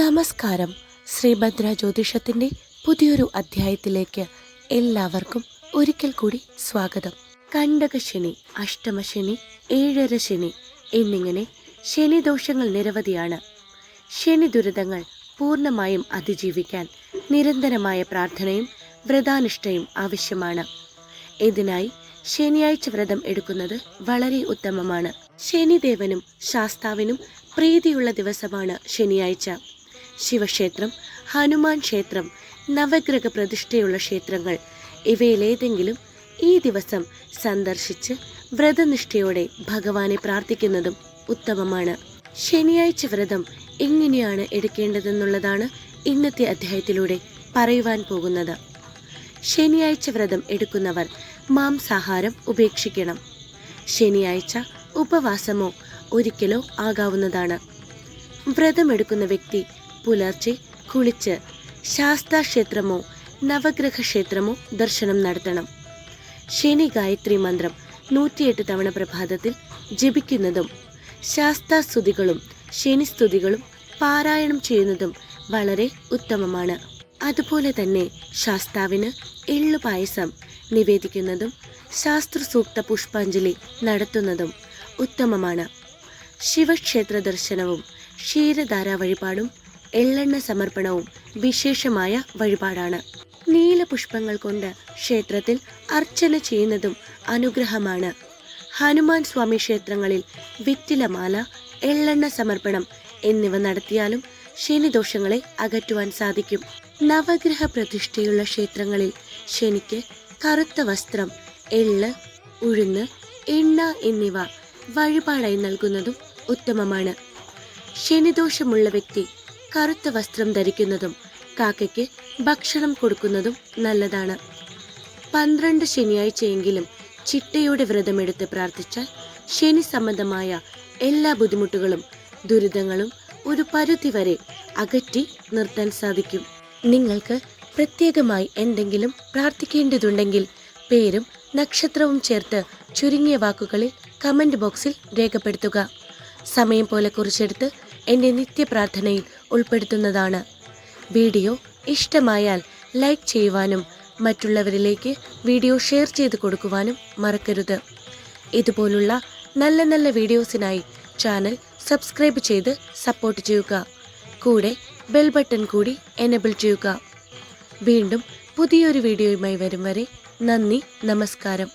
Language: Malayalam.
നമസ്കാരം. ശ്രീഭദ്ര ജ്യോതിഷത്തിൻ്റെ പുതിയൊരു അധ്യായത്തിലേക്ക് എല്ലാവർക്കും ഒരിക്കൽ കൂടി സ്വാഗതം. കണ്ടകശനി, അഷ്ടമശനി, ഏഴര ശനി എന്നിങ്ങനെ ശനിദോഷങ്ങൾ നിരവധിയാണ്. ശനി ദുരിതങ്ങൾ പൂർണ്ണമായും അതിജീവിക്കാൻ നിരന്തരമായ പ്രാർത്ഥനയും വ്രതാനുഷ്ഠയും ആവശ്യമാണ്. ഇതിനായി ശനിയാഴ്ച വ്രതം എടുക്കുന്നത് വളരെ ഉത്തമമാണ്. ശനിദേവനും ശാസ്താവിനും പ്രീതിയുള്ള ദിവസമാണ് ശനിയാഴ്ച. ശിവക്ഷേത്രം, ഹനുമാൻ ക്ഷേത്രം, നവഗ്രഹ പ്രതിഷ്ഠയുള്ള ക്ഷേത്രങ്ങൾ ഇവയിലേതെങ്കിലും ഈ ദിവസം സന്ദർശിച്ച് വ്രതനിഷ്ഠയോടെ ഭഗവാനെ പ്രാർത്ഥിക്കുന്നതും ഉത്തമമാണ്. ശനിയാഴ്ച വ്രതം എങ്ങനെയാണ് എടുക്കേണ്ടതെന്നുള്ളതാണ് ഇന്നത്തെ അധ്യായത്തിലൂടെ പറയുവാൻ പോകുന്നത്. ശനിയാഴ്ച വ്രതം എടുക്കുന്നവർ മാംസാഹാരം ഉപേക്ഷിക്കണം. ശനിയാഴ്ച ഉപവാസമോ ഒരിക്കലോ ആകാവുന്നതാണ്. വ്രതമെടുക്കുന്ന വ്യക്തി പുലർച്ചെ കുളിച്ച് ശാസ്താക്ഷേത്രമോ നവഗ്രഹ ക്ഷേത്രമോ ദർശനം നടത്തണം. ശനി ഗായത്രി മന്ത്രം 108 തവണ പ്രഭാതത്തിൽ ജപിക്കുന്നതും ശാസ്താസ്തുതികളും ശനിസ്തുതികളും പാരായണം ചെയ്യുന്നതും വളരെ ഉത്തമമാണ്. അതുപോലെ തന്നെ ശാസ്താവിന് എള്ളുപായസം നിവേദിക്കുന്നതും ശാസ്ത്രസൂക്ത പുഷ്പാഞ്ജലി നടത്തുന്നതും ഉത്തമമാണ്. ശിവക്ഷേത്ര ദർശനവും ക്ഷീരധാര വഴിപാടും എള്ളെണ്ണ സമർപ്പണവും വിശേഷമായ വഴിപാടാണ്. നീലപുഷ്പങ്ങൾ കൊണ്ട് ക്ഷേത്രത്തിൽ അർച്ചന ചെയ്യുന്നതും അനുഗ്രഹമാണ്. ഹനുമാൻ സ്വാമി ക്ഷേത്രങ്ങളിൽ വെറ്റിലമാല, എള്ളെണ്ണ സമർപ്പണം എന്നിവ നടത്തിയാലും ശനിദോഷങ്ങളെ അകറ്റുവാൻ സാധിക്കും. നവഗ്രഹ പ്രതിഷ്ഠയുള്ള ക്ഷേത്രങ്ങളിൽ ശനിക്ക് കറുത്ത വസ്ത്രം, എള്ള്, ഉഴുന്ന്, എണ്ണ എന്നിവ വഴിപാടായി നൽകുന്നതും ഉത്തമമാണ്. ശനിദോഷമുള്ള വ്യക്തി കറുത്ത വസ്ത്രം ധരിക്കുന്നതും കാക്കയ്ക്ക് ഭക്ഷണം കൊടുക്കുന്നതും നല്ലതാണ്. 12 ശനിയാഴ്ചയെങ്കിലും ചിട്ടയോടെ വ്രതമെടുത്ത് പ്രാർത്ഥിച്ചാൽ ശനി സംബന്ധമായ എല്ലാ ബുദ്ധിമുട്ടുകളും ദുരിതങ്ങളും ഒരു പരിധിവരെ അകറ്റി നിർത്താൻ സാധിക്കും. നിങ്ങൾക്ക് പ്രത്യേകമായി എന്തെങ്കിലും പ്രാർത്ഥിക്കേണ്ടതുണ്ടെങ്കിൽ പേരും നക്ഷത്രവും ചേർത്ത് ചുരുങ്ങിയ വാക്കുകളിൽ കമൻറ്റ് ബോക്സിൽ രേഖപ്പെടുത്തുക. സമയം പോലെ കുറിച്ചെടുത്ത് എൻ്റെ നിത്യപ്രാർത്ഥനയിൽ ഉൾപ്പെടുത്തുന്നതാണ്. വീഡിയോ ഇഷ്ടമായാൽ ലൈക്ക് ചെയ്യുവാനും മറ്റുള്ളവരിലേക്ക് വീഡിയോ ഷെയർ ചെയ്ത് കൊടുക്കുവാനും മറക്കരുത്. ഇതുപോലുള്ള നല്ല നല്ല വീഡിയോസിനായി ചാനൽ സബ്സ്ക്രൈബ് ചെയ്ത് സപ്പോർട്ട് ചെയ്യുക. കൂടെ ബെൽ ബട്ടൺ കൂടി എനേബിൾ ചെയ്യുക. വീണ്ടും പുതിയൊരു വീഡിയോയുമായി വരും വരെ നന്ദി, നമസ്കാരം.